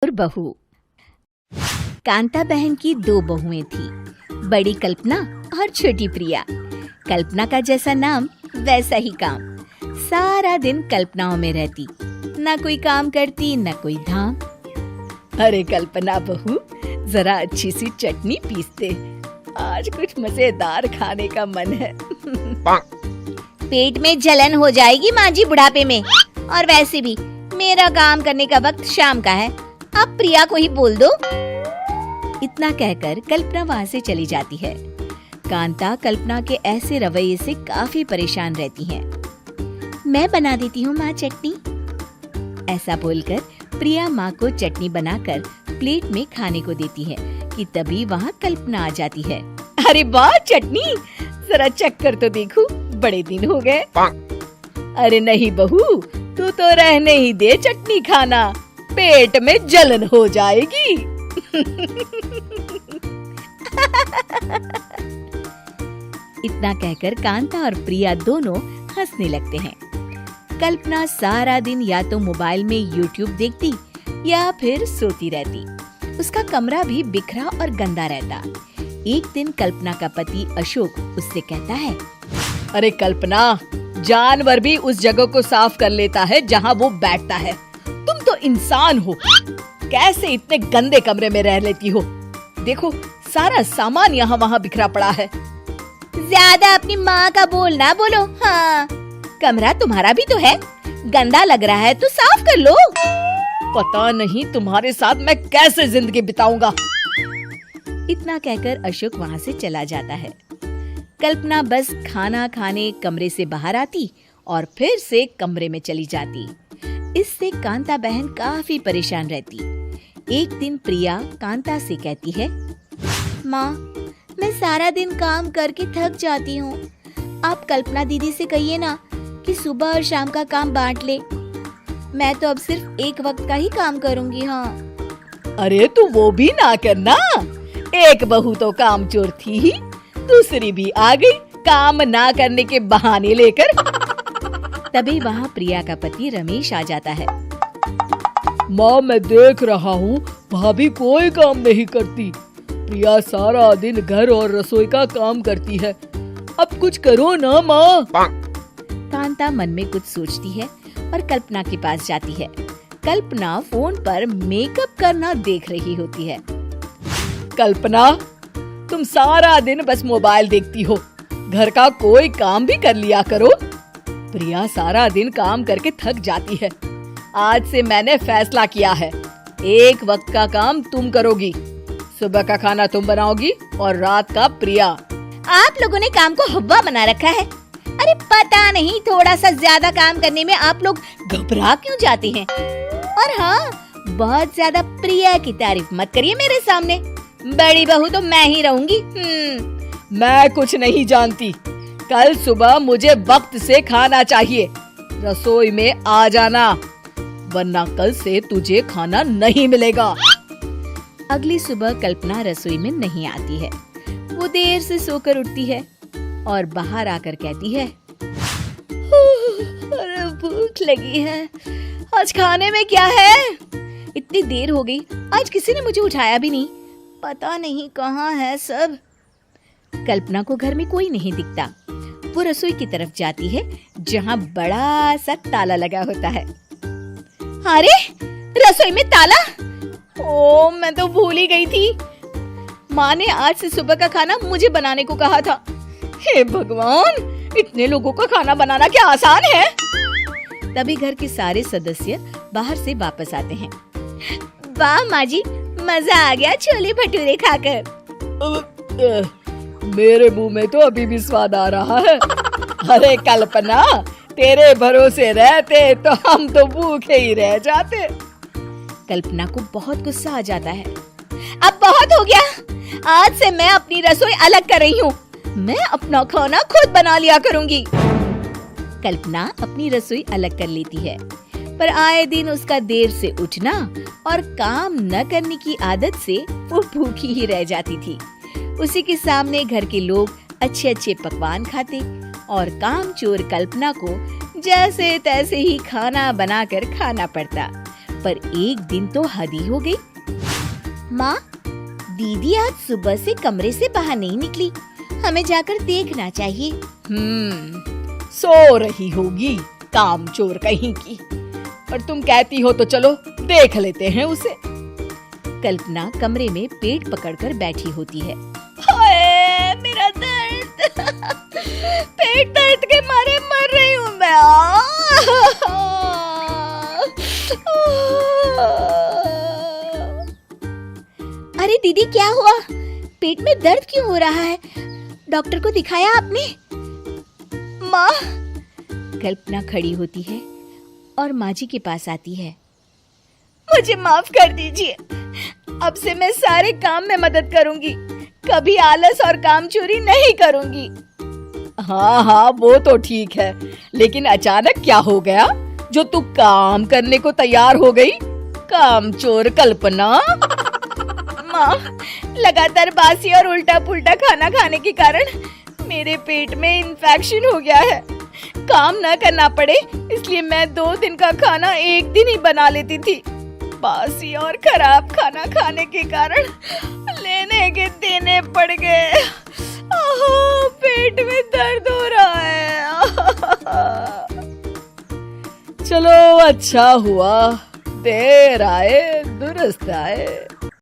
और बहू। कांता बहन की दो बहुएं थी, बड़ी कल्पना और छोटी प्रिया। कल्पना का जैसा नाम वैसा ही काम। सारा दिन कल्पनाओं में रहती, ना कोई काम करती न कोई धाम। अरे कल्पना बहू, जरा अच्छी सी चटनी पीस दे, आज कुछ मजेदार खाने का मन है। पेट में जलन हो जाएगी माँ जी बुढ़ापे में, और वैसे भी मेरा काम करने का वक्त शाम का है, अब प्रिया को ही बोल दो। इतना कहकर कल्पना वहाँ से चली जाती है। कांता कल्पना के ऐसे रवैये से काफी परेशान रहती है। मैं बना देती हूँ माँ चटनी, ऐसा बोलकर प्रिया माँ को चटनी बनाकर प्लेट में खाने को देती है कि तभी वहाँ कल्पना आ जाती है। अरे वाह चटनी, जरा चख कर तो देखूं, बड़े दिन हो गए। अरे नहीं बहू, तू तो रहने ही दे चटनी खाना, पेट में जलन हो जाएगी। इतना कहकर कांता और प्रिया दोनों हंसने लगते हैं। कल्पना सारा दिन या तो मोबाइल में यूट्यूब देखती या फिर सोती रहती। उसका कमरा भी बिखरा और गंदा रहता। एक दिन कल्पना का पति अशोक उससे कहता है, अरे कल्पना, जानवर भी उस जगह को साफ कर लेता है जहाँ वो बैठता है, तुम तो इंसान हो, कैसे इतने गंदे कमरे में रह लेती हो? देखो सारा सामान यहाँ वहाँ बिखरा पड़ा है। ज्यादा अपनी माँ का बोल ना बोलो। हाँ, कमरा तुम्हारा भी तो है, गंदा लग रहा है तो साफ कर लो। पता नहीं तुम्हारे साथ मैं कैसे जिंदगी बिताऊंगा। इतना कहकर अशोक वहाँ से चला जाता है। कल्पना बस खाना खाने कमरे से बाहर आती और फिर से कमरे में चली जाती। इससे कांता बहन काफी परेशान रहती। एक दिन प्रिया कांता से कहती है, माँ, मैं सारा दिन काम करके थक जाती हूँ, आप कल्पना दीदी से कहिए ना कि सुबह और शाम का काम बांट ले, मैं तो अब सिर्फ एक वक्त का ही काम करूँगी। हाँ। अरे तू वो भी ना करना, एक बहू तो कामचोर थी ही, दूसरी भी आ गई काम ना करने के बहाने लेकर। तभी वहाँ प्रिया का पति रमेश आ जाता है। माँ, मैं देख रहा हूँ भाभी कोई काम नहीं करती, प्रिया सारा दिन घर और रसोई का काम करती है, अब कुछ करो ना माँ। कांता मन में कुछ सोचती है और कल्पना के पास जाती है। कल्पना फोन पर मेकअप करना देख रही होती है। कल्पना, तुम सारा दिन बस मोबाइल देखती हो, घर का कोई काम भी कर लिया करो। प्रिया सारा दिन काम करके थक जाती है। आज से मैंने फैसला किया है, एक वक्त का काम तुम करोगी, सुबह का खाना तुम बनाओगी और रात का प्रिया। आप लोगों ने काम को हवा बना रखा है। अरे पता नहीं थोड़ा सा ज्यादा काम करने में आप लोग घबरा क्यों जाते हैं। और हाँ, बहुत ज्यादा प्रिया की तारीफ मत करिए मेरे सामने, बड़ी बहू तो मैं ही रहूंगी। मैं कुछ नहीं जानती, कल सुबह मुझे वक्त से खाना चाहिए, रसोई में आ जाना, वरना कल से तुझे खाना नहीं मिलेगा। अगली सुबह कल्पना रसोई में नहीं आती है। वो देर से सोकर उठती है और बाहर आकर कहती है, अरे भूख लगी है, आज खाने में क्या है? इतनी देर हो गई, आज किसी ने मुझे उठाया भी नहीं, पता नहीं कहाँ है सब। कल्पना को घर में कोई नहीं दिखता। वो रसोई की तरफ जाती है जहाँ बड़ा सा ताला लगा होता है। अरे रसोई में ताला? ओ, मैं तो भूल ही गई थी। माँ ने आज से सुबह का खाना मुझे बनाने को कहा था। हे भगवान, इतने लोगों का खाना बनाना क्या आसान है? तभी घर के सारे सदस्य बाहर से वापस आते हैं। वाह माँ जी, मजा आ गया छोले भटूरे खाकर। मेरे मुंह में तो अभी भी स्वाद आ रहा है। अरे कल्पना, तेरे भरोसे रहते तो हम तो भूखे ही रह जाते। कल्पना को बहुत गुस्सा आ जाता है। अब बहुत हो गया, आज से मैं अपनी रसोई अलग कर रही हूँ, मैं अपना खाना खुद बना लिया करूँगी। कल्पना अपनी रसोई अलग कर लेती है, पर आए दिन उसका देर से उठना और काम न करने की आदत से वो भूखी ही रह जाती थी। उसी के सामने घर के लोग अच्छे अच्छे पकवान खाते और कामचोर कल्पना को जैसे तैसे ही खाना बनाकर खाना पड़ता। पर एक दिन तो हद ही हो गई। माँ, दीदी आज सुबह से कमरे से बाहर नहीं निकली, हमें जाकर देखना चाहिए। सो रही होगी कामचोर कहीं की। पर तुम कहती हो तो चलो देख लेते हैं उसे। कल्पना कमरे में पेट पकड़कर बैठी होती है। हाय, मेरा दर्द पेट दर्द के मारे मर रही हूँ मैं। अरे दीदी, क्या हुआ? पेट में दर्द क्यों हो रहा है? डॉक्टर को दिखाया आपने? माँ, कल्पना खड़ी होती है और माँ जी के पास आती है। मुझे माफ कर दीजिए, अब से मैं सारे काम में मदद करूंगी, कभी आलस और काम चोरी नहीं करूंगी। हाँ हाँ, वो तो ठीक है, लेकिन अचानक क्या हो गया जो तू काम करने को तैयार हो गई? कामचोर कल्पना। माँ, लगातार बासी और उल्टा पुल्टा खाना खाने के कारण मेरे पेट में इन्फेक्शन हो गया है। काम न करना पड़े इसलिए मैं 2 दिन का खाना एक दिन ही बना लेती थी। बासी और खराब खाना खाने के कारण लेने के देने पड़ गए। पेट में दर्द हो रहा है। चलो अच्छा हुआ, देर आए दुरुस्त आए।